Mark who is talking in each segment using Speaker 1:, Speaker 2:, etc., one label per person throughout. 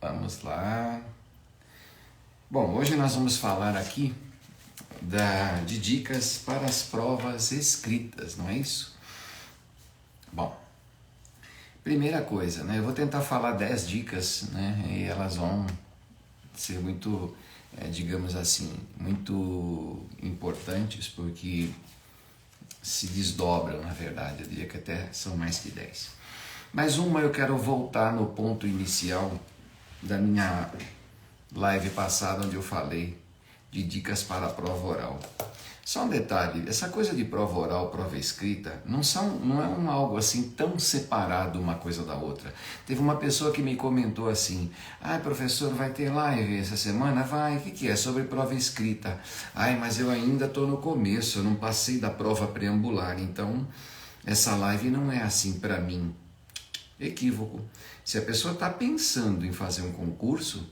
Speaker 1: Vamos lá. Bom, hoje nós vamos falar aqui de dicas para as provas escritas, não é isso? Bom, primeira coisa, né? Eu vou tentar falar 10 dicas, né? E elas vão ser muito, digamos assim, muito importantes, porque se desdobram, na verdade. Eu diria que até são mais que 10. Mas eu quero voltar no ponto inicial da minha live passada, onde eu falei de dicas para a prova oral. Só um detalhe, essa coisa de prova oral, prova escrita, não é algo assim tão separado uma coisa da outra. Teve uma pessoa que me comentou assim: professor, vai ter live essa semana? Vai, o que é? Sobre prova escrita. Mas eu ainda estou no começo, eu não passei da prova preambular, então essa live não é assim para mim. Equívoco. Se a pessoa está pensando em fazer um concurso,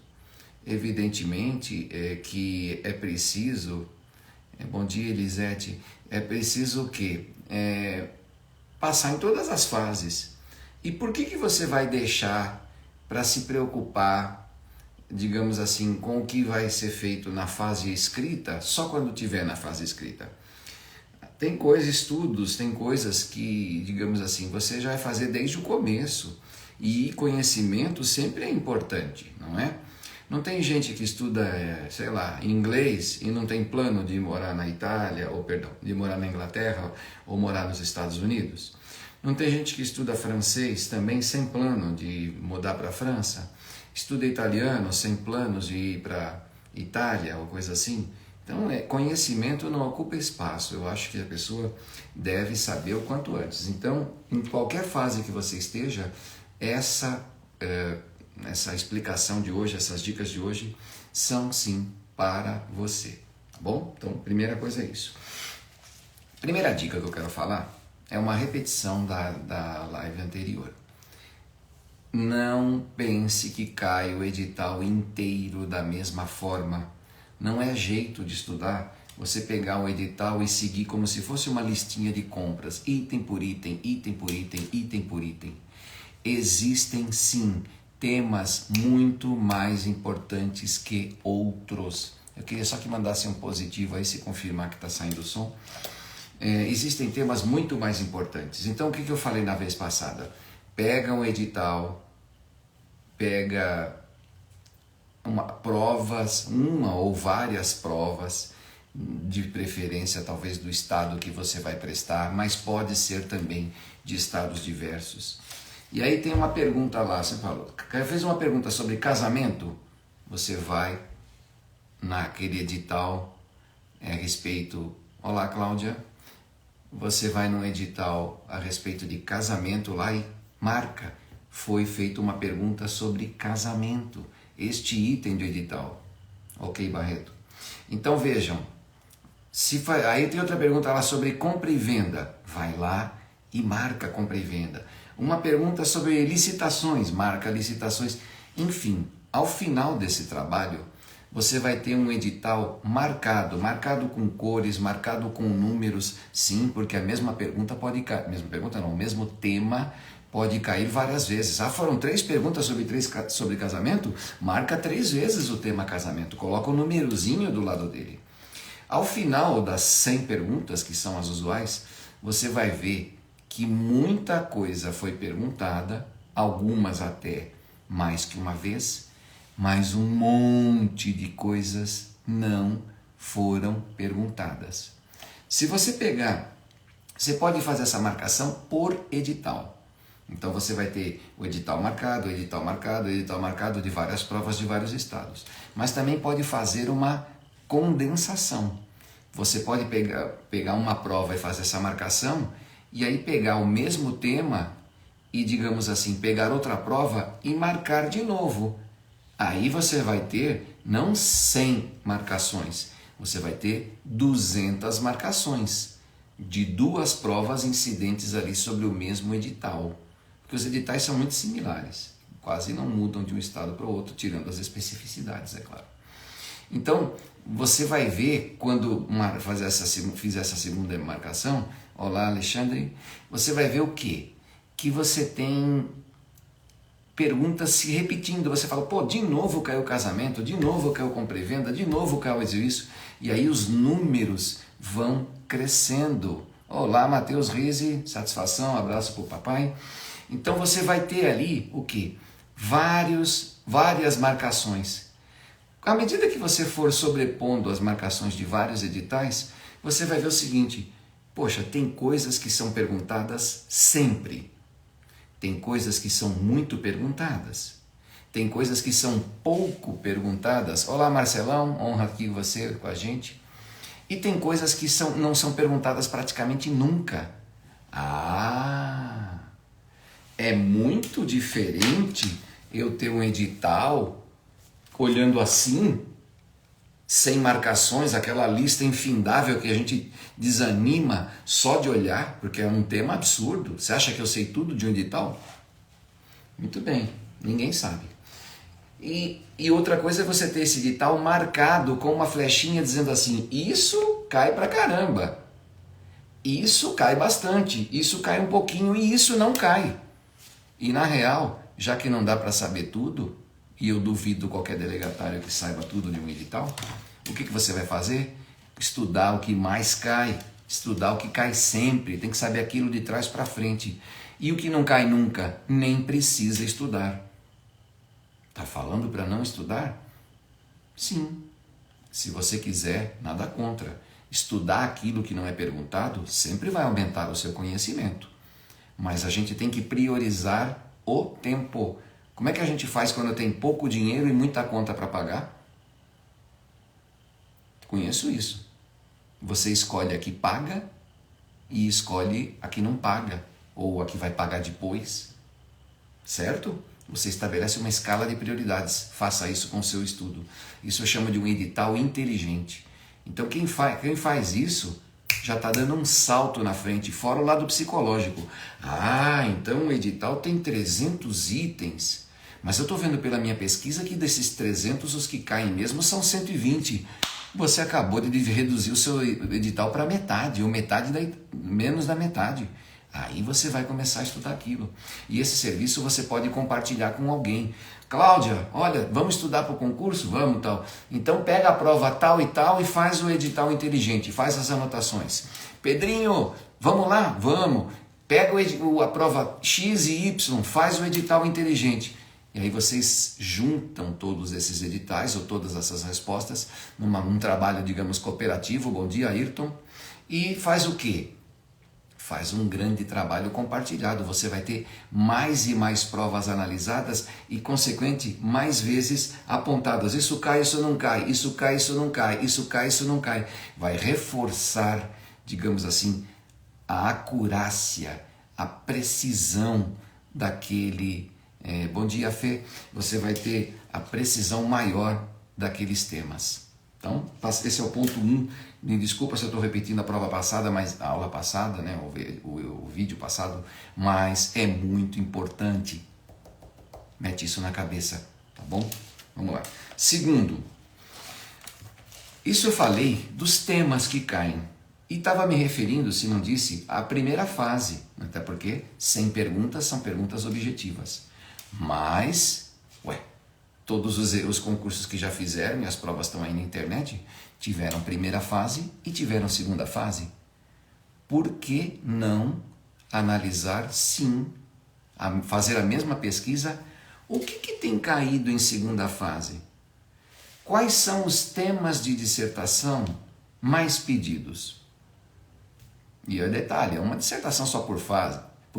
Speaker 1: evidentemente que é preciso, bom dia Elisete, é preciso o quê? Passar em todas as fases. E por que você vai deixar para se preocupar, digamos assim, com o que vai ser feito na fase escrita, só quando tiver na fase escrita? Tem estudos, tem coisas que, digamos assim, você já vai fazer desde o começo. E conhecimento sempre é importante, não é? Não tem gente que estuda, sei lá, inglês e não tem plano de morar na Itália, de morar na Inglaterra ou morar nos Estados Unidos. Não tem gente que estuda francês também sem plano de mudar para a França. Estuda italiano sem planos de ir para Itália ou coisa assim. Então, conhecimento não ocupa espaço. Eu acho que a pessoa deve saber o quanto antes. Então, em qualquer fase que você esteja, essa explicação de hoje, essas dicas de hoje, são sim para você. Tá bom? Então, primeira coisa é isso. Primeira dica que eu quero falar é uma repetição da live anterior. Não pense que cai o edital inteiro da mesma forma. Não é jeito de estudar você pegar o edital e seguir como se fosse uma listinha de compras, item por item, item por item, item por item. Existem sim temas muito mais importantes que outros. Eu queria só que mandasse um positivo aí se confirmar que está saindo o som. Existem temas muito mais importantes. Então o que eu falei na vez passada? Pega um edital, pega uma ou várias provas, de preferência talvez do estado que você vai prestar, mas pode ser também de estados diversos. E aí tem uma pergunta lá, você falou, fez uma pergunta sobre casamento, você vai naquele edital a respeito, olá Cláudia, você vai no edital a respeito de casamento lá e marca, foi feita uma pergunta sobre casamento, este item do edital. Ok, Barreto? Então vejam, aí tem outra pergunta lá sobre compra e venda. Vai lá e marca compra e venda. Uma pergunta sobre licitações, marca licitações. Enfim, ao final desse trabalho, você vai ter um edital marcado com cores, marcado com números, sim, porque a mesma pergunta pode cair, o mesmo tema pode cair várias vezes. Foram 3 perguntas sobre casamento? Marca 3 vezes o tema casamento, coloca o númerozinho do lado dele. Ao final das 100 perguntas, que são as usuais, você vai ver que muita coisa foi perguntada, algumas até mais que uma vez, mas um monte de coisas não foram perguntadas. Se você pegar, você pode fazer essa marcação por edital. Então você vai ter o edital marcado, edital marcado, edital marcado de várias provas de vários estados. Mas também pode fazer uma condensação. Você pode pegar uma prova e fazer essa marcação e aí pegar o mesmo tema e, digamos assim, pegar outra prova e marcar de novo. Aí você vai ter não 100 marcações, você vai ter 200 marcações de 2 provas incidentes ali sobre o mesmo edital. Porque os editais são muito similares, quase não mudam de um estado para o outro, tirando as especificidades, é claro. Então, você vai ver, quando fizer essa segunda marcação, olá Alexandre, você vai ver o quê? Que você tem perguntas se repetindo. Você fala, pô, de novo caiu o casamento, de novo caiu compra e venda, de novo caiu isso. E aí os números vão crescendo. Olá, Matheus Rizzi, satisfação, abraço pro papai. Então você vai ter ali o quê? Várias marcações. À medida que você for sobrepondo as marcações de vários editais, você vai ver o seguinte, poxa, tem coisas que são perguntadas sempre. Tem coisas que são muito perguntadas. Tem coisas que são pouco perguntadas. Olá, Marcelão, honra aqui você com a gente. E tem coisas que não são perguntadas praticamente nunca. Ah, é muito diferente eu ter um edital olhando assim, sem marcações, aquela lista infindável que a gente desanima só de olhar, porque é um tema absurdo. Você acha que eu sei tudo de um edital? Muito bem, ninguém sabe. E outra coisa é você ter esse edital marcado com uma flechinha dizendo assim, isso cai pra caramba, isso cai bastante, isso cai um pouquinho e isso não cai. E na real, já que não dá para saber tudo, e eu duvido qualquer delegatário que saiba tudo de um edital, o que você vai fazer? Estudar o que mais cai, estudar o que cai sempre, tem que saber aquilo de trás para frente. E o que não cai nunca, nem precisa estudar. Tá falando para não estudar? Sim. Se você quiser, nada contra. Estudar aquilo que não é perguntado sempre vai aumentar o seu conhecimento. Mas a gente tem que priorizar o tempo. Como é que a gente faz quando tem pouco dinheiro e muita conta para pagar? Conheço isso. Você escolhe a que paga e escolhe a que não paga, ou a que vai pagar depois, certo? Você estabelece uma escala de prioridades. Faça isso com o seu estudo. Isso eu chamo de um edital inteligente. Então quem faz isso já está dando um salto na frente, fora o lado psicológico. Ah, então o edital tem 300 itens. Mas eu estou vendo pela minha pesquisa que desses 300, os que caem mesmo são 120. Você acabou de reduzir o seu edital para metade, ou menos da metade. Aí você vai começar a estudar aquilo. E esse serviço você pode compartilhar com alguém. Cláudia, olha, vamos estudar para o concurso? Vamos, tal. Então pega a prova tal e tal e faz o edital inteligente, faz as anotações. Pedrinho, vamos lá? Vamos. Pega a prova X e Y, faz o edital inteligente. E aí vocês juntam todos esses editais ou todas essas respostas num trabalho, digamos, cooperativo. Bom dia, Ayrton. E faz o quê? Faz um grande trabalho compartilhado. Você vai ter mais e mais provas analisadas e, consequente, mais vezes apontadas. Isso cai, isso não cai, isso cai, isso não cai, isso cai, isso não cai. Vai reforçar, digamos assim, a acurácia, a precisão daquele... bom dia, Fê. Você vai ter a precisão maior daqueles temas. Então, esse é o ponto 1. Me desculpa se eu estou repetindo a prova passada, mas a aula passada, né, o vídeo passado, mas é muito importante. Mete isso na cabeça, tá bom? Vamos lá. Segundo, isso eu falei dos temas que caem. E estava me referindo, se não disse, à primeira fase. Até porque 100 perguntas são perguntas objetivas. Mas, todos os concursos que já fizeram, e as provas estão aí na internet, tiveram primeira fase e tiveram segunda fase. Por que não analisar, sim, fazer a mesma pesquisa? O que tem caído em segunda fase? Quais são os temas de dissertação mais pedidos? E é detalhe, é uma dissertação só por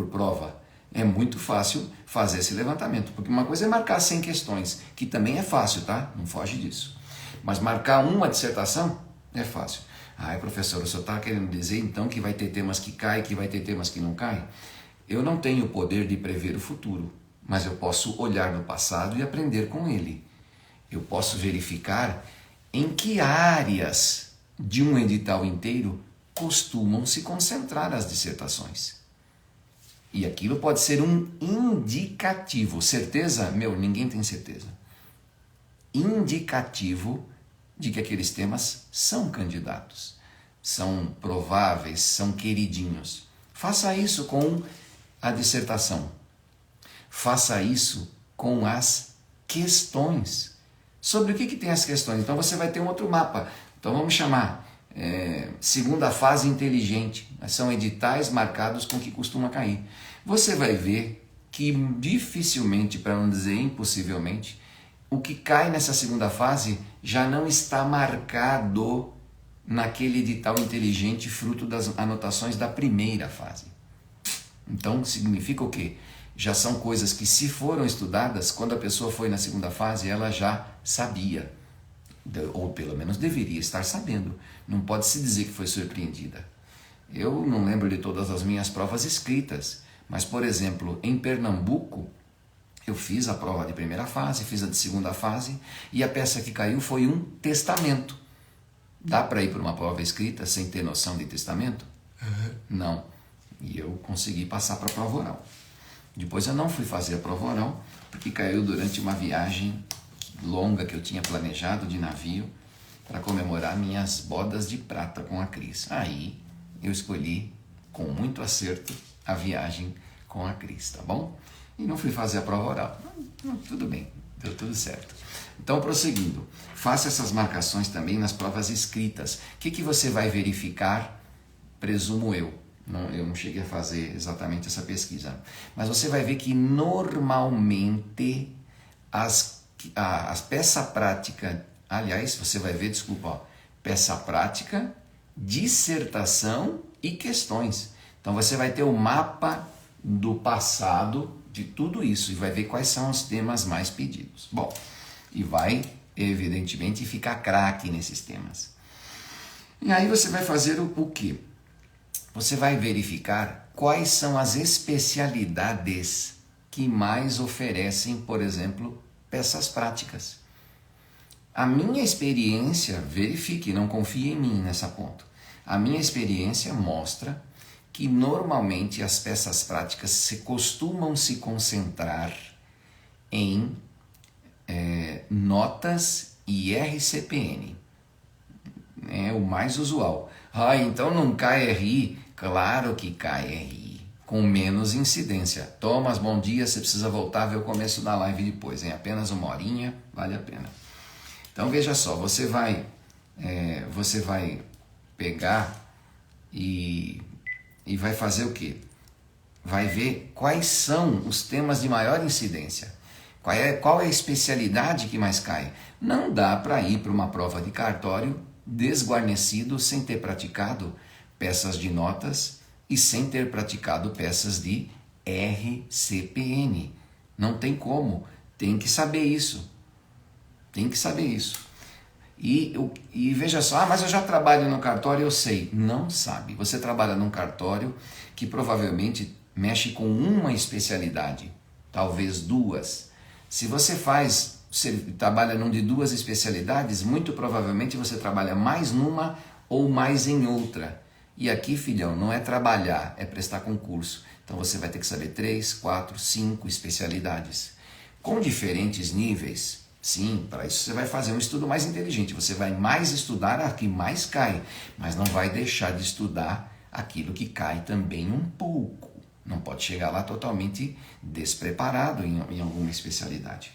Speaker 1: prova. É muito fácil fazer esse levantamento, porque uma coisa é marcar 100 questões, que também é fácil, tá? Não foge disso. Mas marcar uma dissertação é fácil. Professor, o senhor está querendo dizer então que vai ter temas que caem, que vai ter temas que não caem? Eu não tenho o poder de prever o futuro, mas eu posso olhar no passado e aprender com ele. Eu posso verificar em que áreas de um edital inteiro costumam se concentrar as dissertações. E aquilo pode ser um indicativo. Certeza? Ninguém tem certeza. Indicativo de que aqueles temas são candidatos, são prováveis, são queridinhos. Faça isso com a dissertação. Faça isso com as questões. Sobre o que tem as questões? Então você vai ter um outro mapa. Então vamos chamar segunda fase inteligente. São editais marcados com o que costuma cair. Você vai ver que dificilmente, para não dizer impossivelmente, o que cai nessa segunda fase já não está marcado naquele edital inteligente fruto das anotações da primeira fase. Então significa o quê? Já são coisas que, se foram estudadas, quando a pessoa foi na segunda fase, ela já sabia, ou pelo menos deveria estar sabendo. Não pode se dizer que foi surpreendida. Eu não lembro de todas as minhas provas escritas, mas, por exemplo, em Pernambuco, eu fiz a prova de primeira fase, fiz a de segunda fase, e a peça que caiu foi um testamento. Dá para ir para uma prova escrita sem ter noção de testamento? Não. E eu consegui passar para a prova oral. Depois eu não fui fazer a prova oral, porque caiu durante uma viagem longa que eu tinha planejado de navio para comemorar minhas bodas de prata com a Cris. Aí eu escolhi, com muito acerto, a viagem com a Cris, tá bom? E não fui fazer a prova oral. Tudo bem, deu tudo certo. Então, prosseguindo, faça essas marcações também nas provas escritas. O que você vai verificar, presumo eu? Eu não cheguei a fazer exatamente essa pesquisa, mas você vai ver que normalmente a peça prática, aliás, você vai ver, peça prática, dissertação e questões. Então você vai ter o mapa do passado de tudo isso e vai ver quais são os temas mais pedidos. Bom, e vai, evidentemente, ficar craque nesses temas. E aí você vai fazer o quê? Você vai verificar quais são as especialidades que mais oferecem, por exemplo, peças práticas. A minha experiência, verifique, não confie em mim nessa ponto. A minha experiência mostra que normalmente as peças práticas costumam se concentrar em notas e RCPN. É o mais usual. Então não cai RI? Claro que cai RI, com menos incidência. Thomas, bom dia, você precisa voltar a ver o começo da live depois, em apenas uma horinha, vale a pena. Então veja só, você vai pegar e vai fazer o quê? Vai ver quais são os temas de maior incidência. Qual é a especialidade que mais cai? Não dá para ir para uma prova de cartório desguarnecido sem ter praticado peças de notas e sem ter praticado peças de RCPN. Não tem como. Tem que saber isso. Tem que saber isso. E veja só, mas eu já trabalho no cartório, eu sei. Não sabe. Você trabalha num cartório que provavelmente mexe com uma especialidade, talvez duas. Se você trabalha num de duas especialidades, muito provavelmente você trabalha mais numa ou mais em outra. E aqui, filhão, não é trabalhar, é prestar concurso. Então você vai ter que saber 3, 4, 5 especialidades. Com diferentes níveis. Sim, para isso você vai fazer um estudo mais inteligente. Você vai mais estudar a que mais cai, mas não vai deixar de estudar aquilo que cai também um pouco. Não pode chegar lá totalmente despreparado em alguma especialidade.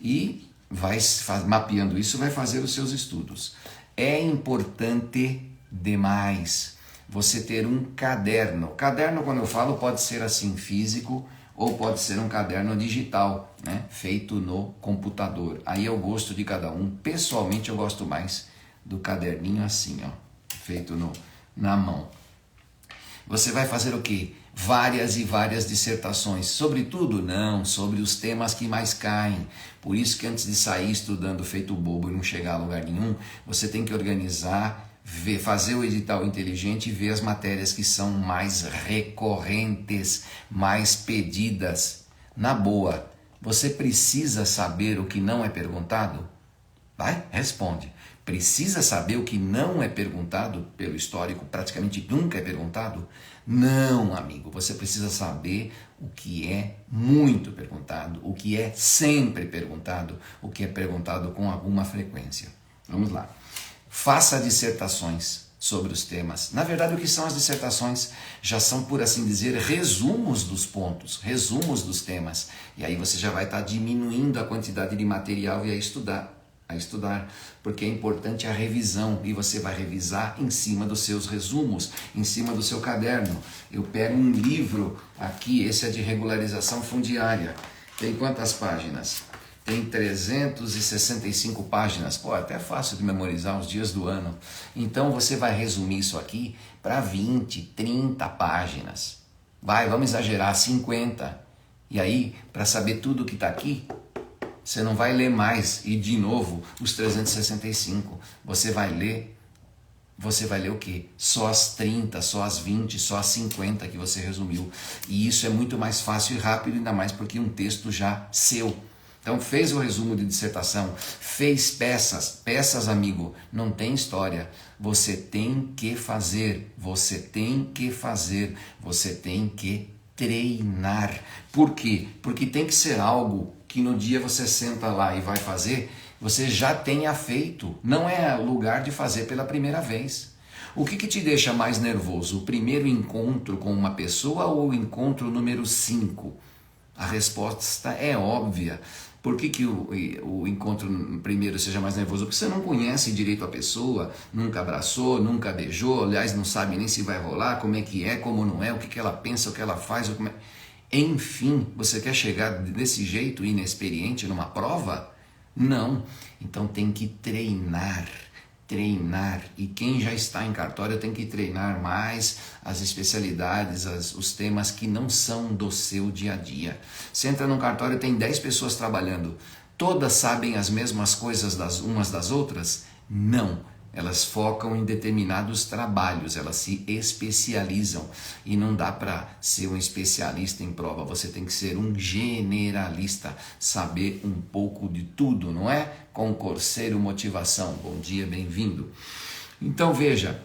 Speaker 1: E vai mapeando isso, vai fazer os seus estudos. É importante demais você ter um caderno. Caderno, quando eu falo, pode ser assim físico ou pode ser um caderno digital, né? Feito no computador. Aí é o gosto de cada um. Pessoalmente eu gosto mais do caderninho assim, ó, feito na mão. Você vai fazer o quê? Várias e várias dissertações. Sobre tudo? Não, sobre os temas que mais caem. Por isso que antes de sair estudando feito bobo e não chegar a lugar nenhum, você tem que organizar, fazer o edital inteligente e ver as matérias que são mais recorrentes, mais pedidas. Na boa, você precisa saber o que não é perguntado? Vai, responde. Precisa saber o que não é perguntado pelo histórico, praticamente nunca é perguntado? Não, amigo, você precisa saber o que é muito perguntado, o que é sempre perguntado, o que é perguntado com alguma frequência. Vamos lá. Faça dissertações. sobre os temas. Na verdade, o que são as dissertações já são, por assim dizer, resumos dos pontos, resumos dos temas. E aí você já vai estar diminuindo a quantidade de material e a estudar, porque é importante a revisão e você vai revisar em cima dos seus resumos, em cima do seu caderno. Eu pego um livro aqui, esse é de regularização fundiária. Tem quantas páginas? Tem 365 páginas. Pô, até fácil de memorizar os dias do ano. Então você vai resumir isso aqui para 20, 30 páginas. Vamos exagerar, 50. E aí, para saber tudo que está aqui, você não vai ler mais e de novo os 365. Você vai ler o quê? Só as 30, só as 20, só as 50 que você resumiu. E isso é muito mais fácil e rápido, ainda mais porque um texto já seu. Então fez o resumo de dissertação, fez peças, amigo, não tem história. Você tem que fazer, você tem que treinar. Por quê? Porque tem que ser algo que no dia você senta lá e vai fazer, você já tenha feito. Não é lugar de fazer pela primeira vez. O que te deixa mais nervoso? O primeiro encontro com uma pessoa ou o encontro número 5? A resposta é óbvia. Por que o encontro primeiro seja mais nervoso? Porque você não conhece direito a pessoa, nunca abraçou, nunca beijou, aliás, não sabe nem se vai rolar, como é que é, como não é, o que ela pensa, o que ela faz, Enfim, você quer chegar desse jeito, inexperiente, numa prova? Não. Então tem que treinar. E quem já está em cartório tem que treinar mais as especialidades, os temas que não são do seu dia a dia. Você entra num cartório e tem 10 pessoas trabalhando, todas sabem as mesmas coisas umas das outras? Não. Elas focam em determinados trabalhos, elas se especializam e não dá para ser um especialista em prova, você tem que ser um generalista, saber um pouco de tudo, não é? Concurseiro motivação, bom dia, bem-vindo. Então veja,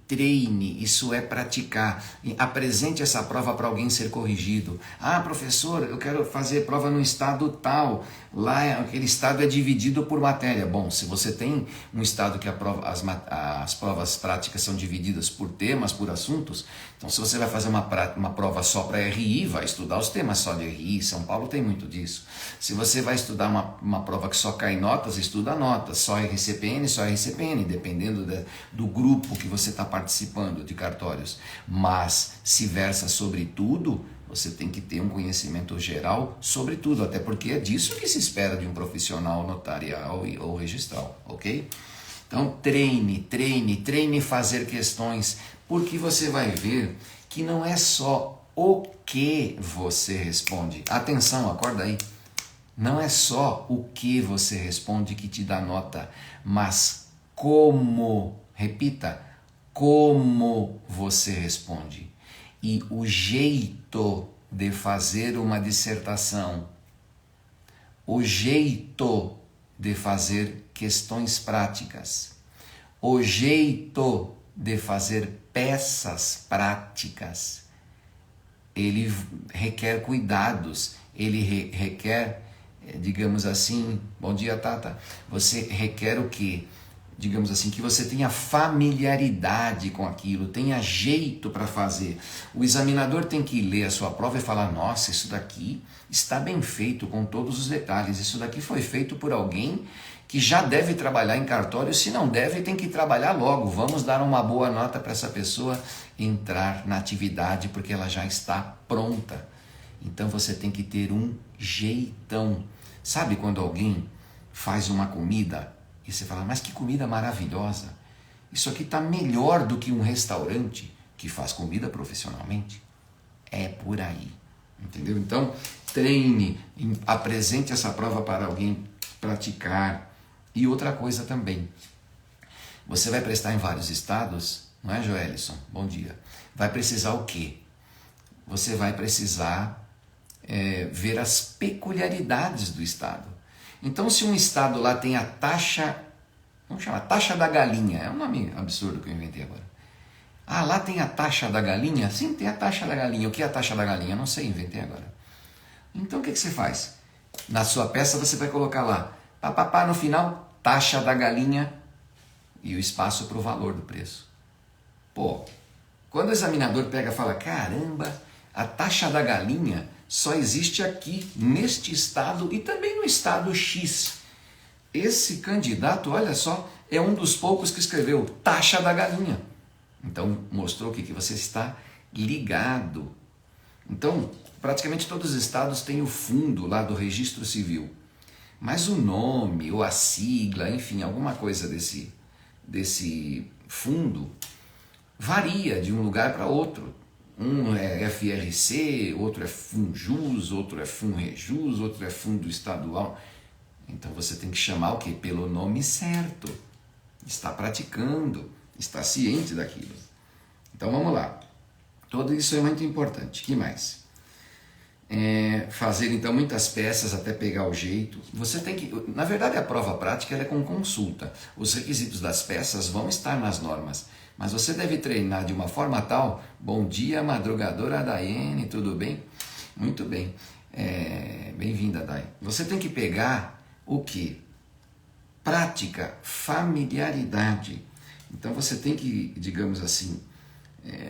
Speaker 1: treine, isso é praticar. Apresente essa prova para alguém ser corrigido. Ah, professor, eu quero fazer prova no estado tal. Lá aquele estado é dividido por matéria. Bom, se você tem um estado que as provas práticas são divididas por temas, por assuntos, então se você vai fazer uma prova só para RI, vai estudar os temas só de RI. São Paulo tem muito disso. Se você vai estudar uma prova que só cai notas, estuda notas, só RCPN, dependendo do grupo que você está participando de cartórios. Mas se versa sobre tudo, você tem que ter um conhecimento geral sobre tudo, até porque é disso que se espera de um profissional notarial ou registral, ok? Então treine fazer questões, porque você vai ver que não é só o que você responde. Atenção, acorda aí. Não é só o que você responde que te dá nota, mas como, repita, como você responde. E o jeito de fazer uma dissertação, o jeito de fazer questões práticas, o jeito de fazer peças práticas, ele requer cuidados, ele requer, digamos assim, bom dia Tata, você requer o quê? Digamos assim, que você tenha familiaridade com aquilo, tenha jeito para fazer. O examinador tem que ler a sua prova e falar, nossa, isso daqui está bem feito com todos os detalhes, isso daqui foi feito por alguém que já deve trabalhar em cartório, se não deve, tem que trabalhar logo, vamos dar uma boa nota para essa pessoa entrar na atividade, porque ela já está pronta. Então você tem que ter um jeitão. Sabe quando alguém faz uma comida e você fala, mas que comida maravilhosa, isso aqui está melhor do que um restaurante que faz comida profissionalmente? É por aí, entendeu? Então, treine, apresente essa prova para alguém praticar. E outra coisa também, você vai prestar em vários estados, não é, Joelison? Bom dia. Vai precisar o quê? Você vai precisar ver as peculiaridades do estado. Então, se um estado lá tem a taxa, vamos chamar taxa da galinha, é um nome absurdo que eu inventei agora. Ah, lá tem a taxa da galinha? Sim, tem a taxa da galinha. O que é a taxa da galinha? Eu não sei, inventei agora. Então, o que você faz? Na sua peça você vai colocar lá, papapá, no final, taxa da galinha, e o espaço para o valor do preço. Pô, quando o examinador pega e fala, caramba, a taxa da galinha só existe aqui, neste estado e também no estado X. Esse candidato, olha só, é um dos poucos que escreveu taxa da galinha. Então, mostrou que você está ligado. Então, praticamente todos os estados têm o fundo lá do registro civil. Mas o nome ou a sigla, enfim, alguma coisa desse fundo varia de um lugar para outro. Um é FRC, outro é Funjus, outro é Funrejus, outro é Fundo Estadual. Então você tem que chamar o quê? Pelo nome certo. Está praticando, está ciente daquilo. Então vamos lá. Tudo isso é muito importante. O que mais? Fazer então muitas peças até pegar o jeito. Você tem que, na verdade a prova prática ela é com consulta. Os requisitos das peças vão estar nas normas, mas você deve treinar de uma forma tal. Bom dia, madrugadora Daiane, tudo bem? Muito bem, bem-vinda, Dai. Você tem que pegar o que? Prática, familiaridade. Então você tem que, digamos assim,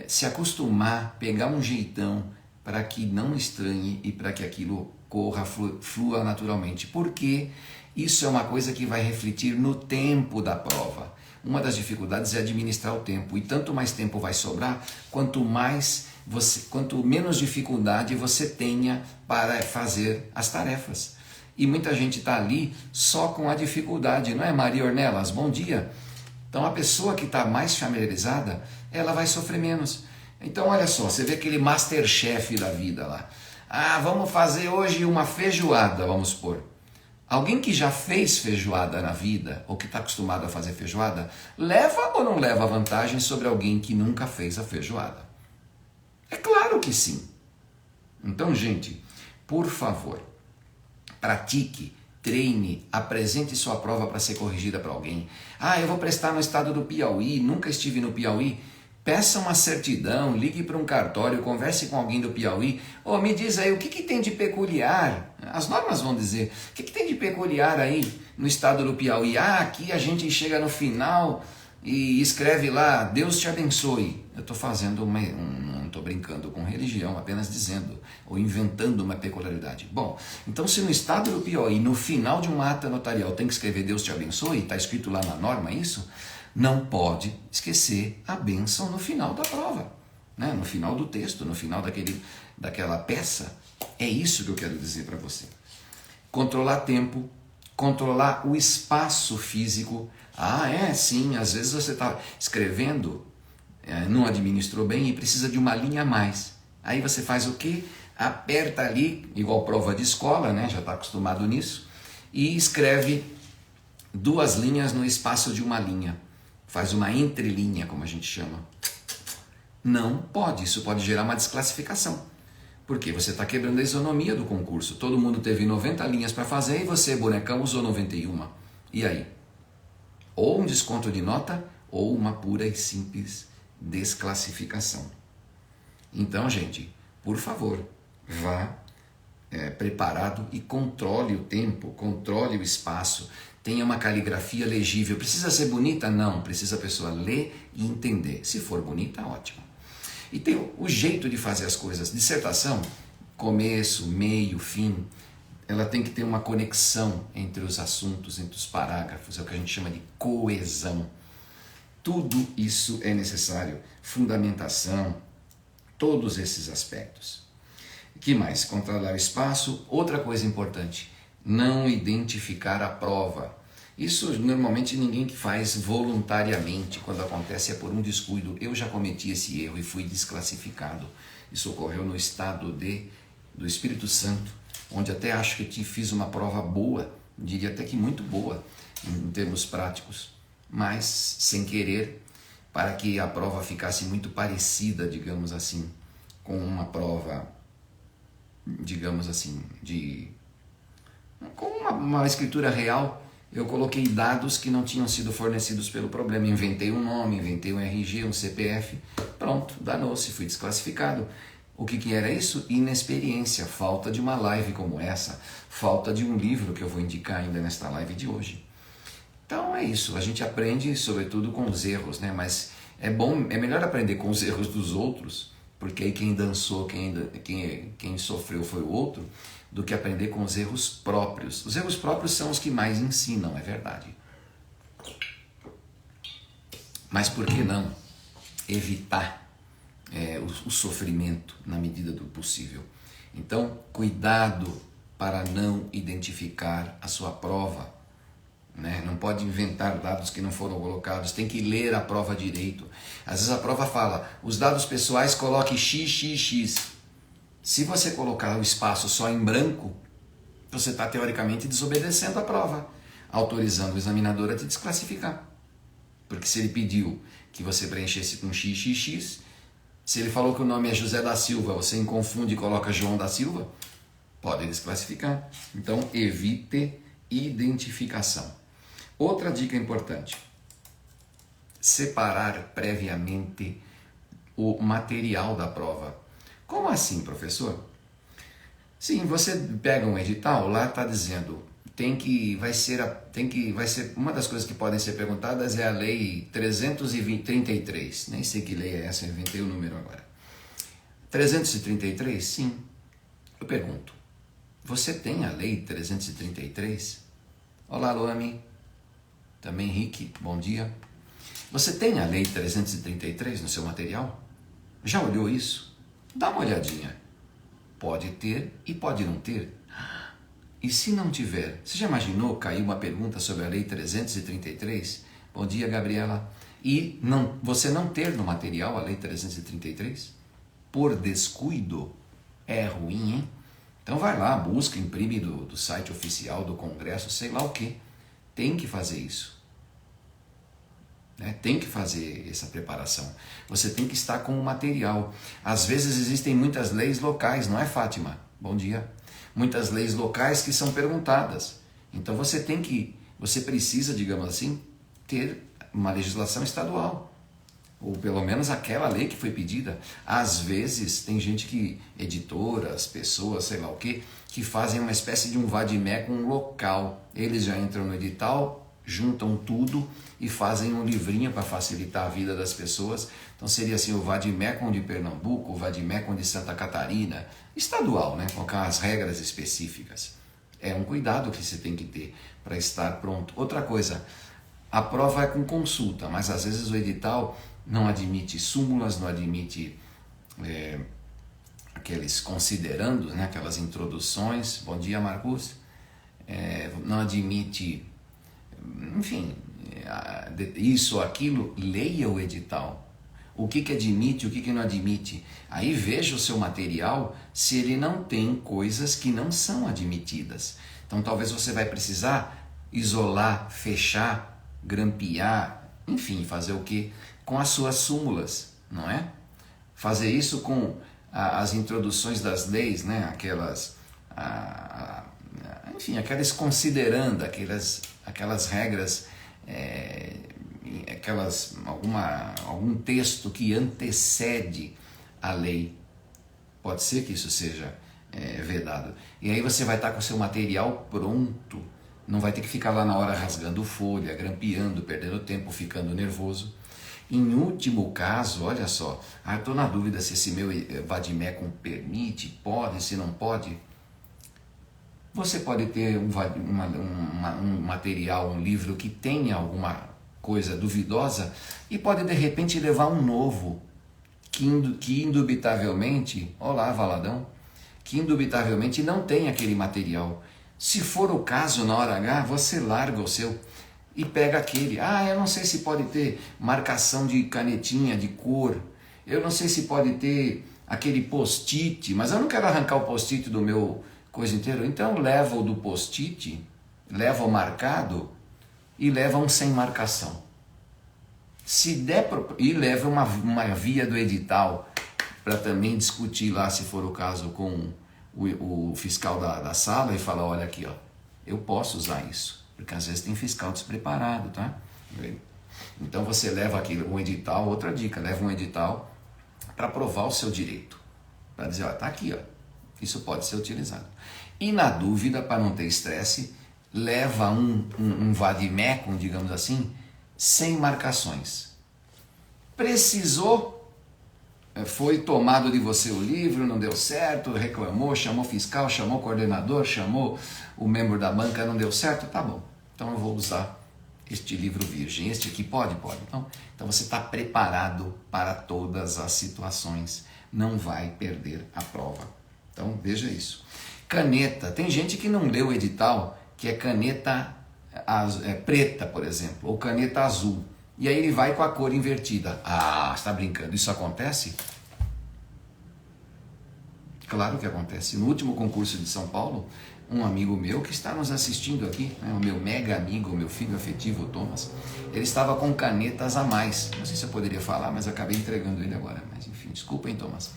Speaker 1: se acostumar, pegar um jeitão para que não estranhe e para que aquilo corra, flua naturalmente. Porque isso é uma coisa que vai refletir no tempo da prova. Uma das dificuldades é administrar o tempo. E tanto mais tempo vai sobrar, quanto menos dificuldade você tenha para fazer as tarefas. E muita gente está ali só com a dificuldade, não é, Maria Ornelas? Bom dia! Então a pessoa que está mais familiarizada, ela vai sofrer menos. Então olha só, você vê aquele Masterchef da vida lá. Vamos fazer hoje uma feijoada, vamos supor. Alguém que já fez feijoada na vida, ou que está acostumado a fazer feijoada, leva ou não leva vantagem sobre alguém que nunca fez a feijoada? É claro que sim. Então, gente, por favor, pratique, treine, apresente sua prova para ser corrigida para alguém. Eu vou prestar no estado do Piauí, nunca estive no Piauí. Peça uma certidão, ligue para um cartório, converse com alguém do Piauí. Me diz aí, o que tem de peculiar? As normas vão dizer, o que tem de peculiar aí no estado do Piauí? Aqui a gente chega no final e escreve lá, Deus te abençoe. Eu estou fazendo não estou brincando com religião, apenas dizendo, ou inventando uma peculiaridade. Bom, então se no estado do Piauí, no final de uma ata notarial, tem que escrever Deus te abençoe, está escrito lá na norma isso, não pode esquecer a bênção no final da prova, né? No final do texto, no final daquela peça. É isso que eu quero dizer para você. Controlar tempo, controlar o espaço físico. Sim, às vezes você está escrevendo, não administrou bem e precisa de uma linha a mais. Aí você faz o quê? Aperta ali, igual prova de escola, né? Já está acostumado nisso, e escreve 2 linhas no espaço de uma linha. Faz uma entrelinha, como a gente chama. Não pode, isso pode gerar uma desclassificação. Porque você está quebrando a isonomia do concurso. Todo mundo teve 90 linhas para fazer e você, bonecão, usou 91. E aí? Ou um desconto de nota ou uma pura e simples desclassificação. Então, gente, por favor, vá preparado e controle o tempo, controle o espaço. Tenha uma caligrafia legível. Precisa ser bonita? Não. Precisa a pessoa ler e entender. Se for bonita, ótimo. E tem o jeito de fazer as coisas. Dissertação, começo, meio, fim, ela tem que ter uma conexão entre os assuntos, entre os parágrafos. É o que a gente chama de coesão. Tudo isso é necessário. Fundamentação, todos esses aspectos. O que mais? Controlar o espaço. Outra coisa importante, não identificar a prova. Isso normalmente ninguém que faz voluntariamente, quando acontece é por um descuido. Eu já cometi esse erro e fui desclassificado. Isso ocorreu no estado do Espírito Santo, onde até acho que fiz uma prova boa, diria até que muito boa em termos práticos, mas sem querer, para que a prova ficasse muito parecida, digamos assim, com uma prova, digamos assim, com uma escritura real. Eu coloquei dados que não tinham sido fornecidos pelo problema, inventei um nome, inventei um RG, um CPF, pronto, danou-se, fui desclassificado. O que era isso? Inexperiência, falta de uma live como essa, falta de um livro que eu vou indicar ainda nesta live de hoje. Então é isso, a gente aprende sobretudo com os erros, né? Mas é melhor aprender com os erros dos outros, porque aí quem dançou, quem sofreu foi o outro, do que aprender com os erros próprios. Os erros próprios são os que mais ensinam, é verdade. Mas por que não evitar o sofrimento na medida do possível? Então, cuidado para não identificar a sua prova. Né? Não pode inventar dados que não foram colocados, tem que ler a prova direito. Às vezes a prova fala, os dados pessoais coloque XXX. Se você colocar o espaço só em branco, você está teoricamente desobedecendo a prova, autorizando o examinador a te desclassificar. Porque se ele pediu que você preenchesse com XXX, se ele falou que o nome é José da Silva, você confunde e coloca João da Silva, pode desclassificar. Então evite identificação. Outra dica importante: separar previamente o material da prova. Como assim, professor? Sim, você pega um edital, lá está dizendo, vai ser uma das coisas que podem ser perguntadas é a lei 333, nem sei que lei é essa, inventei o número agora. 333, sim. Eu pergunto, você tem a lei 333? Olá, Luami. Também Henrique, bom dia. Você tem a lei 333 no seu material? Já olhou isso? Dá uma olhadinha. Pode ter e pode não ter. E se não tiver, você já imaginou cair uma pergunta sobre a lei 333? Bom dia, Gabriela. E você não ter no material a lei 333? Por descuido? É ruim, hein? Então vai lá, busca, imprime do site oficial do Congresso, sei lá o que. Tem que fazer isso. Né? Tem que fazer essa preparação. Você tem que estar com o material. Às vezes existem muitas leis locais, não é, Fátima? Bom dia. Muitas leis locais que são perguntadas. Então você precisa, digamos assim, ter uma legislação estadual. Ou pelo menos aquela lei que foi pedida. Às vezes tem gente editoras, pessoas, sei lá o que fazem uma espécie de um vade-mecum local. Eles já entram no edital, juntam tudo e fazem um livrinho para facilitar a vida das pessoas. Então seria assim o vade-mecum de Pernambuco, o vade-mecum de Santa Catarina, estadual, né, com as regras específicas. É um cuidado que você tem que ter para estar pronto. Outra coisa, a prova é com consulta, mas às vezes o edital não admite súmulas, não admite aqueles considerandos, né, aquelas introduções. Bom dia, Marcos. Não admite, enfim, isso ou aquilo. Leia o edital. O que admite, o que não admite. Aí veja o seu material se ele não tem coisas que não são admitidas. Então talvez você vai precisar isolar, fechar, grampear, enfim, fazer o que? Com as suas súmulas, não é? Fazer isso com as introduções das leis, né? Aquelas considerando, aquelas regras, algum texto que antecede a lei. Pode ser que isso seja vedado. E aí você vai estar com o seu material pronto. Não vai ter que ficar lá na hora rasgando folha, grampeando, perdendo tempo, ficando nervoso. Em último caso, olha só, estou na dúvida se esse meu vade-mecum permite, pode, se não pode. Você pode ter um material, um livro que tenha alguma coisa duvidosa e pode de repente levar um novo, que indubitavelmente, olá Valadão, que indubitavelmente não tem aquele material. Se for o caso, na hora H, você larga o seu e pega aquele. Eu não sei se pode ter marcação de canetinha, de cor. Eu não sei se pode ter aquele post-it, mas eu não quero arrancar o post-it do meu coisa inteira. Então leva o do post-it, leva o marcado e leva um sem marcação. Se der e leva uma via do edital para também discutir lá, se for o caso, com o fiscal da sala e falar, olha aqui, ó, eu posso usar isso, porque às vezes tem fiscal despreparado, tá? Então você leva aqui um edital, outra dica, leva um edital para provar o seu direito, para dizer, ó, tá aqui, ó, isso pode ser utilizado. E na dúvida, para não ter estresse, leva um vademecum, digamos assim, sem marcações. Precisou, foi tomado de você o livro, não deu certo, reclamou, chamou fiscal, chamou coordenador, chamou o membro da banca, não deu certo, tá bom. Então eu vou usar este livro virgem. Este aqui pode? Pode. Então você está preparado para todas as situações, não vai perder a prova. Então veja isso. Caneta, tem gente que não leu o edital, que é caneta preta, por exemplo, ou caneta azul. E aí ele vai com a cor invertida. Ah, você está brincando, isso acontece? Claro que acontece. No último concurso de São Paulo, um amigo meu que está nos assistindo aqui, né, o meu mega amigo, o meu filho afetivo, o Thomas, ele estava com canetas a mais. Não sei se eu poderia falar, mas acabei entregando ele agora. Mas enfim, desculpa, hein, Thomas.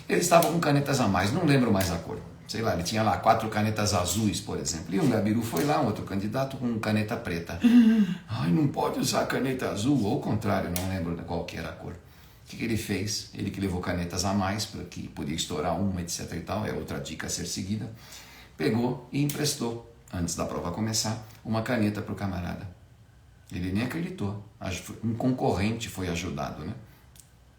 Speaker 1: Ele estava com canetas a mais, não lembro mais a cor. Sei lá, ele tinha lá 4 canetas azuis, por exemplo. E um Gabiru foi lá, um outro candidato com caneta preta. Ai, não pode usar caneta azul. Ou ao contrário, não lembro qual que era a cor. O que ele fez? Ele que levou canetas a mais, porque podia estourar uma, etc e tal, é outra dica a ser seguida. Pegou e emprestou, antes da prova começar, uma caneta para o camarada. Ele nem acreditou. Um concorrente foi ajudado, né?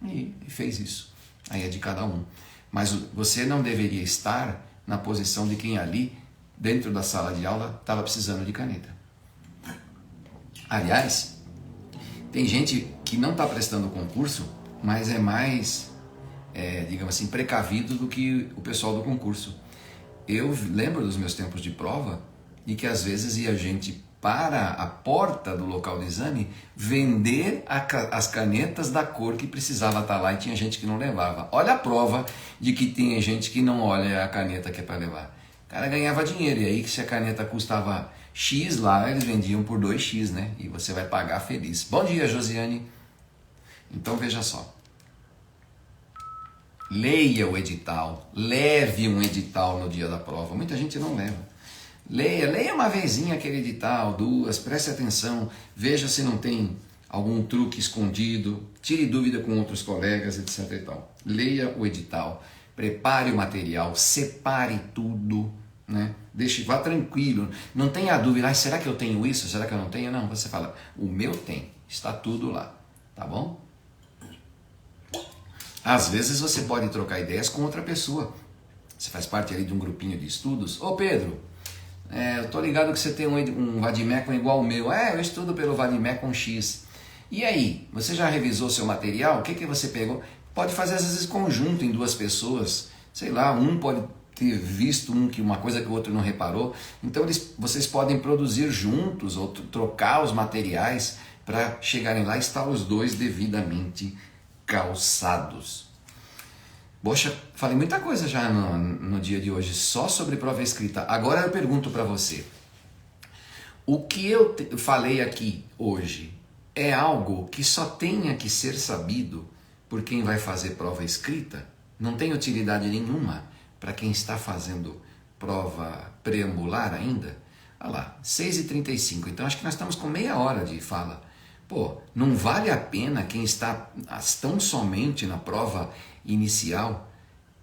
Speaker 1: E fez isso. Aí é de cada um. Mas você não deveria estar na posição de quem ali, dentro da sala de aula, estava precisando de caneta. Aliás, tem gente que não está prestando concurso, mas é mais, digamos assim, precavido do que o pessoal do concurso. Eu lembro dos meus tempos de prova e que às vezes ia gente para a porta do local do exame vender as canetas da cor que precisava estar lá e tinha gente que não levava. Olha a prova de que tem gente que não olha a caneta que é para levar. O cara ganhava dinheiro e aí se a caneta custava X lá, eles vendiam por 2X, né? E você vai pagar feliz. Bom dia, Josiane. Então veja só. Leia o edital, leve um edital no dia da prova. Muita gente não leva. Leia uma vezinha aquele edital, 2, preste atenção, veja se não tem algum truque escondido, tire dúvida com outros colegas, etc e tal. Leia o edital, prepare o material, separe tudo, né? Vá tranquilo, não tenha dúvida, será que eu tenho isso, será que eu não tenho? Não, você fala, o meu tem, está tudo lá, tá bom? Às vezes você pode trocar ideias com outra pessoa, você faz parte ali de um grupinho de estudos. Ô Pedro, eu tô ligado que você tem um vademecum igual ao meu. Eu estudo pelo vademecum X. E aí, você já revisou seu material? O que você pegou? Pode fazer às vezes conjunto em 2 pessoas. Sei lá, um pode ter visto uma coisa que o outro não reparou. Então vocês podem produzir juntos ou trocar os materiais para chegarem lá e estar os 2 devidamente calçados. Poxa, falei muita coisa já no dia de hoje, só sobre prova escrita. Agora eu pergunto para você, o que eu falei aqui hoje é algo que só tenha que ser sabido por quem vai fazer prova escrita? Não tem utilidade nenhuma para quem está fazendo prova preambular ainda? Olha lá, 6h35, então acho que nós estamos com meia hora de fala. Pô, não vale a pena quem está tão somente na prova inicial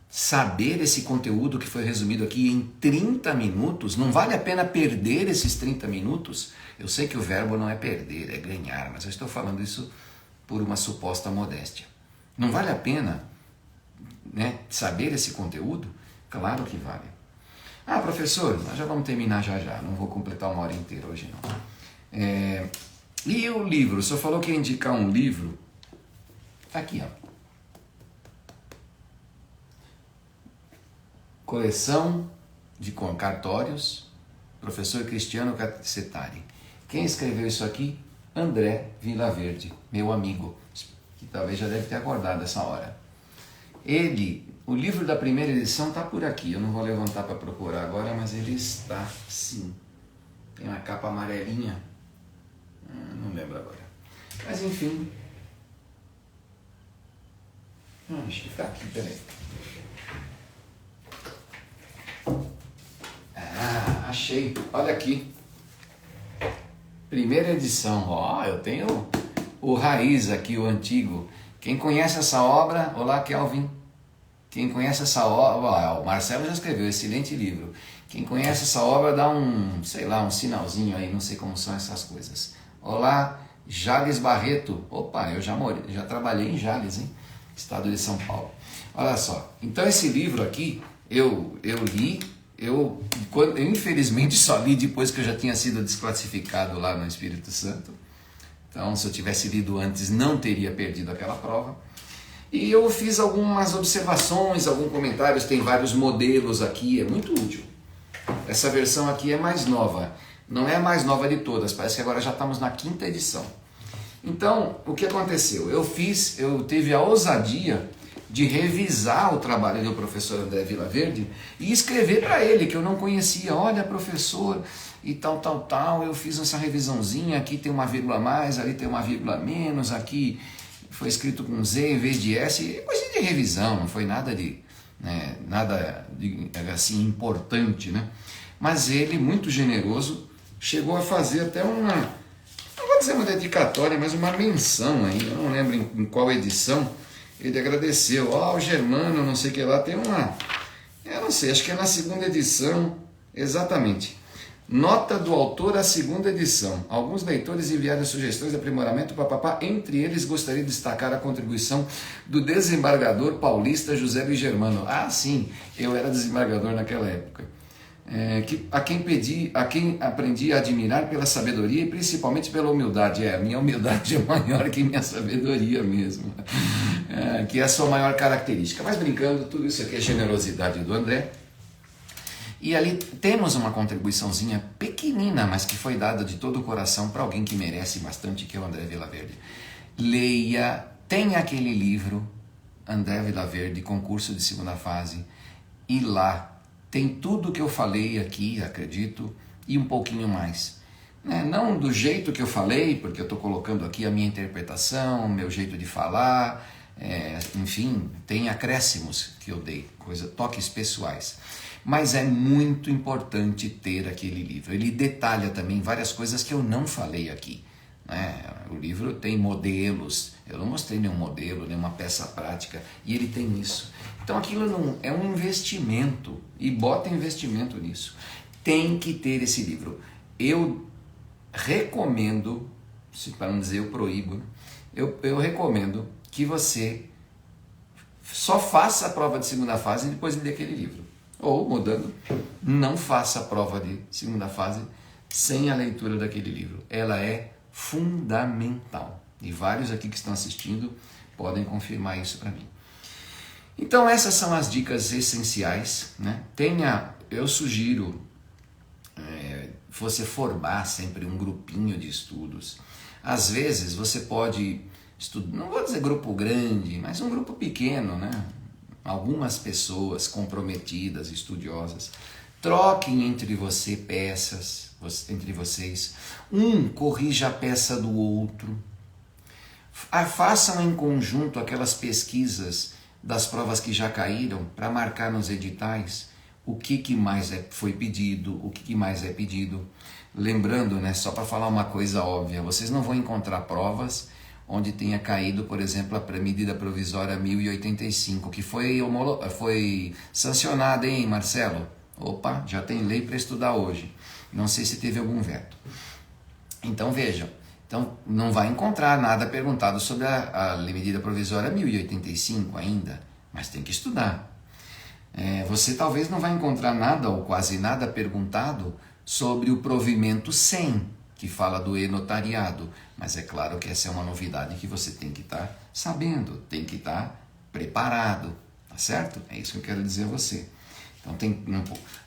Speaker 1: saber esse conteúdo que foi resumido aqui em 30 minutos? Não vale a pena perder esses 30 minutos? Eu sei que o verbo não é perder, é ganhar, mas eu estou falando isso por uma suposta modéstia. Não vale a pena, né, saber esse conteúdo? Claro que vale. Ah, professor, nós já vamos terminar já, não vou completar 1 hora inteira hoje não. E o livro? O senhor falou que ia indicar um livro. Tá aqui, ó. Coleção de cartórios, professor Cristiano Cacetari. Quem escreveu isso aqui? André Vilaverde, meu amigo, que talvez já deve ter acordado essa hora. O livro da primeira edição está por aqui, eu não vou levantar para procurar agora, mas ele está sim. Tem uma capa amarelinha. Não lembro agora. Mas enfim. Acho que está aqui, peraí. Achei. Olha aqui. Primeira edição. Eu tenho o Raiz aqui, o antigo. Quem conhece essa obra? Olá, Kelvin. Quem conhece essa obra? O Marcelo já escreveu, excelente livro. Quem conhece essa obra dá sei lá, um sinalzinho aí, não sei como são essas coisas. Olá, Jales Barreto. Opa, eu já trabalhei em Jales, hein? Estado de São Paulo. Olha só, então esse livro aqui, eu li, eu infelizmente só li depois que eu já tinha sido desclassificado lá no Espírito Santo. Então, se eu tivesse lido antes, não teria perdido aquela prova. E eu fiz algumas observações, alguns comentários, tem vários modelos aqui, é muito útil. Essa versão aqui é mais nova, não é a mais nova de todas, parece que agora já estamos na 5ª edição. Então, o que aconteceu? Eu tive a ousadia de revisar o trabalho do professor André Vilaverde e escrever para ele, que eu não conhecia. Olha, professor, e tal, eu fiz essa revisãozinha, aqui tem uma vírgula a mais, ali tem uma vírgula a menos, aqui foi escrito com Z em vez de S, coisa de revisão, não foi nada assim importante, né? Mas ele, muito generoso, chegou a fazer até não vou dizer uma dedicatória, mas uma menção aí, eu não lembro em qual edição, ele agradeceu. O Germano, não sei o que lá, tem eu não sei, acho que é na 2ª edição, exatamente. Nota do autor à 2ª edição. Alguns leitores enviaram sugestões de aprimoramento, entre eles gostaria de destacar a contribuição do desembargador paulista José Luiz Germano. Ah, sim, eu era desembargador naquela época. A quem aprendi a admirar pela sabedoria e principalmente pela humildade. A minha humildade é maior que minha sabedoria mesmo, que é a sua maior característica. Mas brincando, tudo isso aqui é generosidade do André. E ali temos uma contribuiçãozinha pequenina, mas que foi dada de todo o coração para alguém que merece bastante, que é o André Vilaverde. Leia, tem aquele livro, André Vilaverde, concurso de 2ª fase, e lá tem tudo que eu falei aqui, acredito, e um pouquinho mais. Não do jeito que eu falei, porque eu estou colocando aqui a minha interpretação, o meu jeito de falar, enfim, tem acréscimos que eu dei, toques pessoais. Mas é muito importante ter aquele livro. Ele detalha também várias coisas que eu não falei aqui. O livro tem modelos, eu não mostrei nenhum modelo, nenhuma peça prática, e ele tem isso. Então aquilo não é um investimento, e bota investimento nisso. Tem que ter esse livro. Eu recomendo, para não dizer eu proíbo, eu recomendo que você só faça a prova de 2ª fase e depois lê aquele livro. Ou, mudando, não faça a prova de 2ª fase sem a leitura daquele livro. Ela é fundamental. E vários aqui que estão assistindo podem confirmar isso para mim. Então essas são as dicas essenciais, né? Eu sugiro você formar sempre um grupinho de estudos. Às vezes você pode estudar, não vou dizer grupo grande, mas um grupo pequeno, né? Algumas pessoas comprometidas, estudiosas, troquem entre vocês, um corrija a peça do outro, façam em conjunto aquelas pesquisas das provas que já caíram para marcar nos editais o que mais foi pedido, o que mais é pedido. Lembrando, né, só para falar uma coisa óbvia, vocês não vão encontrar provas onde tenha caído, por exemplo, a medida provisória 1085, que foi sancionada, hein, Marcelo? Opa, já tem lei para estudar hoje. Não sei se teve algum veto. Então vejam, não vai encontrar nada perguntado sobre a medida provisória 1085 ainda, mas tem que estudar. Você talvez não vai encontrar nada ou quase nada perguntado sobre o provimento 100, que fala do e-notariado, mas é claro que essa é uma novidade que você tem que estar sabendo, tem que estar preparado, tá certo? É isso que eu quero dizer a você. Então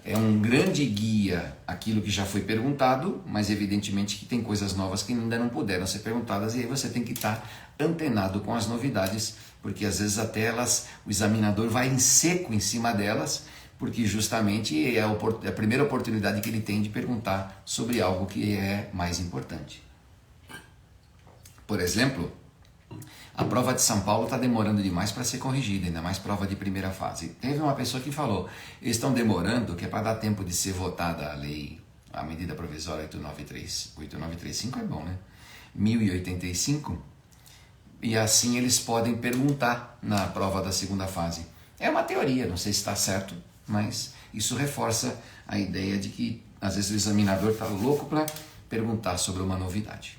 Speaker 1: é um grande guia aquilo que já foi perguntado, mas evidentemente que tem coisas novas que ainda não puderam ser perguntadas, e aí você tem que estar antenado com as novidades, porque às vezes até o examinador vai em seco em cima delas, porque justamente é a primeira oportunidade que ele tem de perguntar sobre algo que é mais importante. Por exemplo, a prova de São Paulo está demorando demais para ser corrigida, ainda mais prova de 1ª fase. Teve uma pessoa que falou, eles estão demorando, que é para dar tempo de ser votada a lei, a medida provisória 8935 é bom, né? 1085, e assim eles podem perguntar na prova da 2ª fase. É uma teoria, não sei se está certo, mas Isso reforça a ideia de que às vezes o examinador está louco para perguntar sobre uma novidade.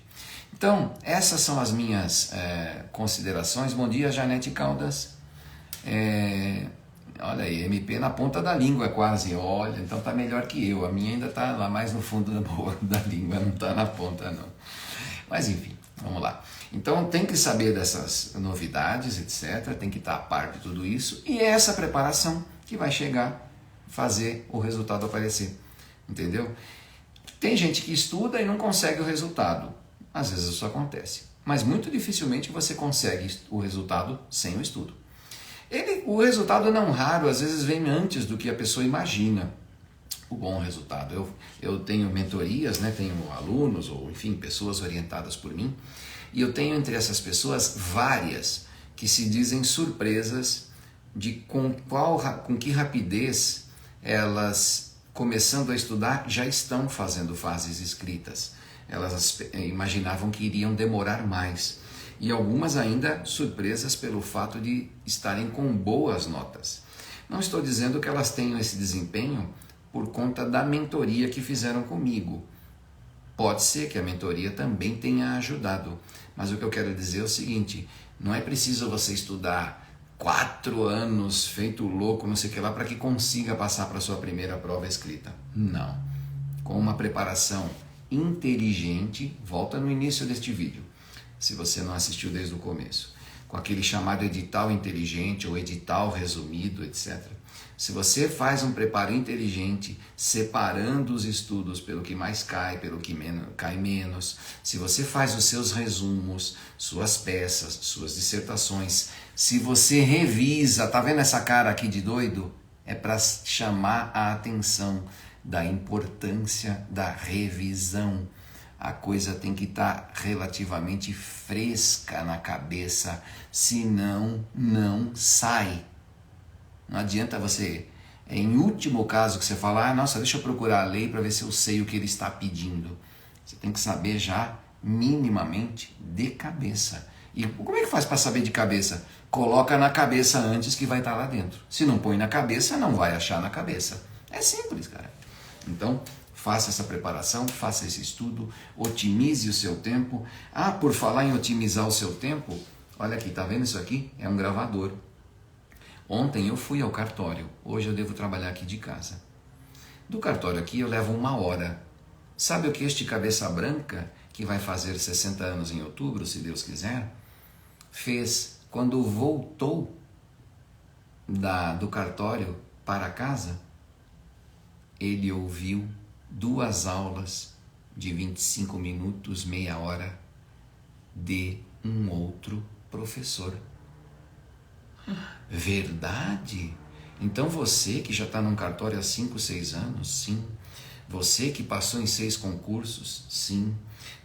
Speaker 1: Então, essas são as minhas considerações. Bom dia, Janete Caldas. Olha aí, MP na ponta da língua quase. Olha, então tá melhor que eu. A minha ainda tá lá mais no fundo da língua, não tá na ponta não. Mas enfim, vamos lá. Então tem que saber dessas novidades, etc. Tem que estar a par de tudo isso. E é essa preparação que vai chegar a fazer o resultado aparecer. Entendeu? Tem gente que estuda e não consegue o resultado. Às vezes isso acontece. Mas muito dificilmente você consegue o resultado sem o estudo. O resultado não raro, às vezes vem antes do que a pessoa imagina. O bom resultado. Eu tenho mentorias, né? Tenho alunos ou enfim, pessoas orientadas por mim. E eu tenho entre essas pessoas várias que se dizem surpresas de com que rapidez elas, começando a estudar, já estão fazendo fases escritas. Elas imaginavam que iriam demorar mais. E algumas ainda surpresas pelo fato de estarem com boas notas. Não estou dizendo que elas tenham esse desempenho por conta da mentoria que fizeram comigo. Pode ser que a mentoria também tenha ajudado, mas o que eu quero dizer é o seguinte, não é preciso você estudar 4 anos, feito louco, não sei o que lá, para que consiga passar para a sua primeira prova escrita. Não. Com uma preparação inteligente, volta no início deste vídeo, se você não assistiu desde o começo, com aquele chamado edital inteligente ou edital resumido, etc. Se você faz um preparo inteligente, separando os estudos pelo que mais cai, pelo que cai menos, se você faz os seus resumos, suas peças, suas dissertações, se você revisa, tá vendo essa cara aqui de doido? É para chamar a atenção da importância da revisão. A coisa tem que estar relativamente fresca na cabeça, senão não sai. Não adianta você, em último caso que você fala, nossa, deixa eu procurar a lei para ver se eu sei o que ele está pedindo. Você tem que saber já minimamente de cabeça. E como é que faz para saber de cabeça? Coloca na cabeça antes que vai estar lá dentro. Se não põe na cabeça, não vai achar na cabeça. É simples, cara. Então, faça essa preparação, faça esse estudo, otimize o seu tempo. Por falar em otimizar o seu tempo, olha aqui, tá vendo isso aqui? É um gravador. Ontem eu fui ao cartório, hoje eu devo trabalhar aqui de casa. Do cartório aqui eu levo 1 hora. Sabe o que este cabeça branca, que vai fazer 60 anos em outubro, se Deus quiser, fez quando voltou do cartório para casa? Ele ouviu 2 aulas de 25 minutos, meia hora, de um outro professor. Verdade? Então você que já está num cartório há 5, 6 anos, sim. Você que passou em 6 concursos, sim.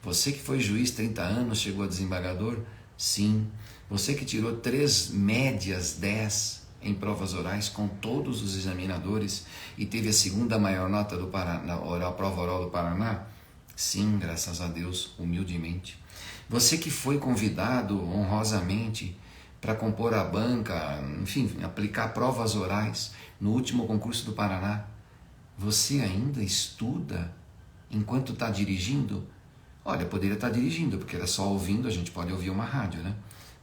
Speaker 1: Você que foi juiz 30 anos, chegou a desembargador, sim. Você que tirou 3 médias 10 em provas orais com todos os examinadores e teve a 2ª maior nota do Paraná, a prova oral do Paraná, sim, graças a Deus, humildemente. Você que foi convidado honrosamente para compor a banca, enfim, aplicar provas orais no último concurso do Paraná, você ainda estuda enquanto está dirigindo? Olha, poderia estar dirigindo, porque era só ouvindo, a gente pode ouvir uma rádio, né?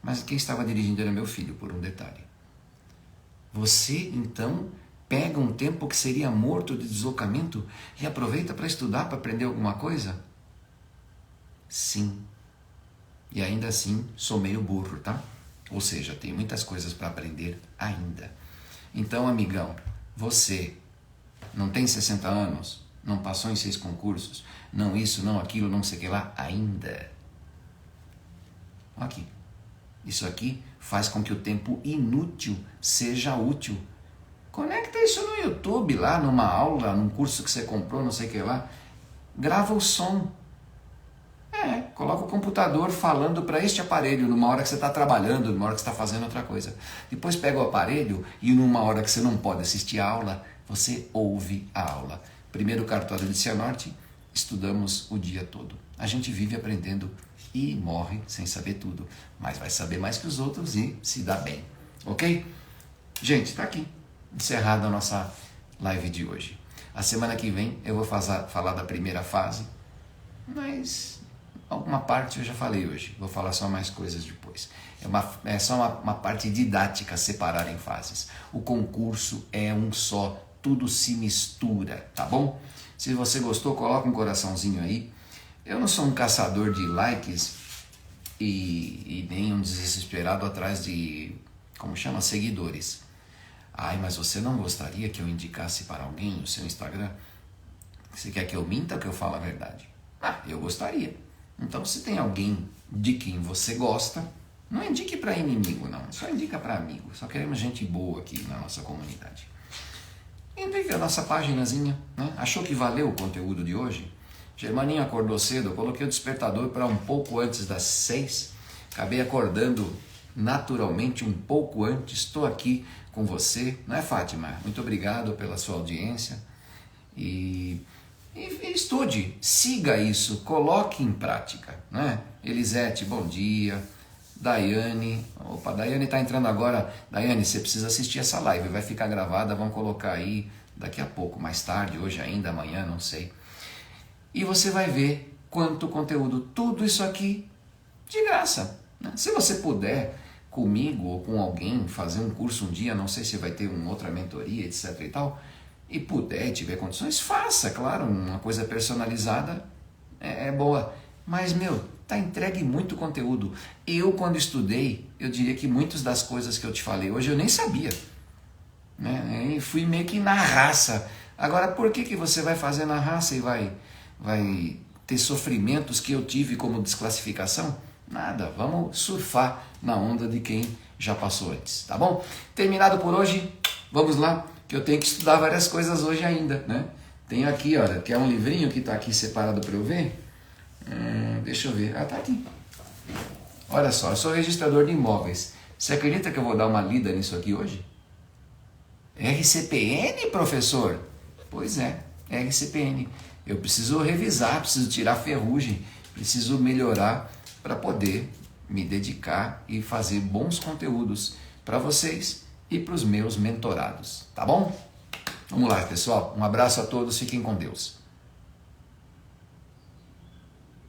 Speaker 1: Mas quem estava dirigindo era meu filho, por um detalhe. Você, então, pega um tempo que seria morto de deslocamento e aproveita para estudar, para aprender alguma coisa? Sim. E ainda assim, sou meio burro, tá? Ou seja, tem muitas coisas para aprender ainda. Então, amigão, você não tem 60 anos, não passou em 6 concursos, não isso, não aquilo, não sei o que lá, ainda. Aqui. Isso aqui faz com que o tempo inútil seja útil. Conecta isso no YouTube, lá numa aula, num curso que você comprou, não sei o que lá. Grava o som. Coloca o computador falando para este aparelho numa hora que você está trabalhando, numa hora que você está fazendo outra coisa. Depois pega o aparelho e numa hora que você não pode assistir a aula, você ouve a aula. Primeiro cartório de Cianorte, estudamos o dia todo. A gente vive aprendendo e morre sem saber tudo, mas vai saber mais que os outros e se dá bem, ok? Gente, está aqui, encerrada a nossa live de hoje. A semana que vem eu vou falar da primeira fase, mas alguma parte eu já falei hoje, vou falar só mais coisas depois. É só uma parte didática separar em fases. O concurso é um só, tudo se mistura, tá bom? Se você gostou, coloca um coraçãozinho aí. Eu não sou um caçador de likes e nem um desesperado atrás de, como chama, seguidores. Ai, mas você não gostaria que eu indicasse para alguém no seu Instagram? Você quer que eu minta ou que eu fale a verdade? Ah, eu gostaria. Então, se tem alguém de quem você gosta, não indique para inimigo, não. Só indica para amigo. Só queremos gente boa aqui na nossa comunidade. Indica a nossa paginazinha, né? Achou que valeu o conteúdo de hoje? Germaninho acordou cedo, eu coloquei o despertador para um pouco antes das 6. Acabei acordando naturalmente um pouco antes. Estou aqui com você, não é, Fátima? Muito obrigado pela sua audiência. E estude, siga isso, coloque em prática, né? Elisete, bom dia. Daiane, opa, Daiane está entrando agora. Daiane, você precisa assistir essa live, vai ficar gravada, vamos colocar aí daqui a pouco, mais tarde, hoje ainda, amanhã, não sei. E você vai ver quanto conteúdo, tudo isso aqui de graça, né? Se você puder, comigo ou com alguém, fazer um curso um dia, não sei se vai ter uma outra mentoria, etc e tal, e puder, tiver condições, faça, claro, uma coisa personalizada é boa. Mas, tá entregue muito conteúdo. Eu, quando estudei, eu diria que muitas das coisas que eu te falei hoje eu nem sabia, né? E fui meio que na raça. Agora, por que você vai fazer na raça e vai ter sofrimentos que eu tive como desclassificação? Nada, vamos surfar na onda de quem já passou antes, tá bom? Terminado por hoje, vamos lá, que eu tenho que estudar várias coisas hoje ainda, né? Tenho aqui, olha, que é um livrinho que está aqui separado para eu ver. Deixa eu ver. Ah, tá aqui. Olha só, eu sou registrador de imóveis. Você acredita que eu vou dar uma lida nisso aqui hoje? RCPN, professor? Pois é, RCPN. Eu preciso revisar, preciso tirar ferrugem, preciso melhorar para poder me dedicar e fazer bons conteúdos para vocês e para os meus mentorados, tá bom? Vamos lá, pessoal. Um abraço a todos, fiquem com Deus.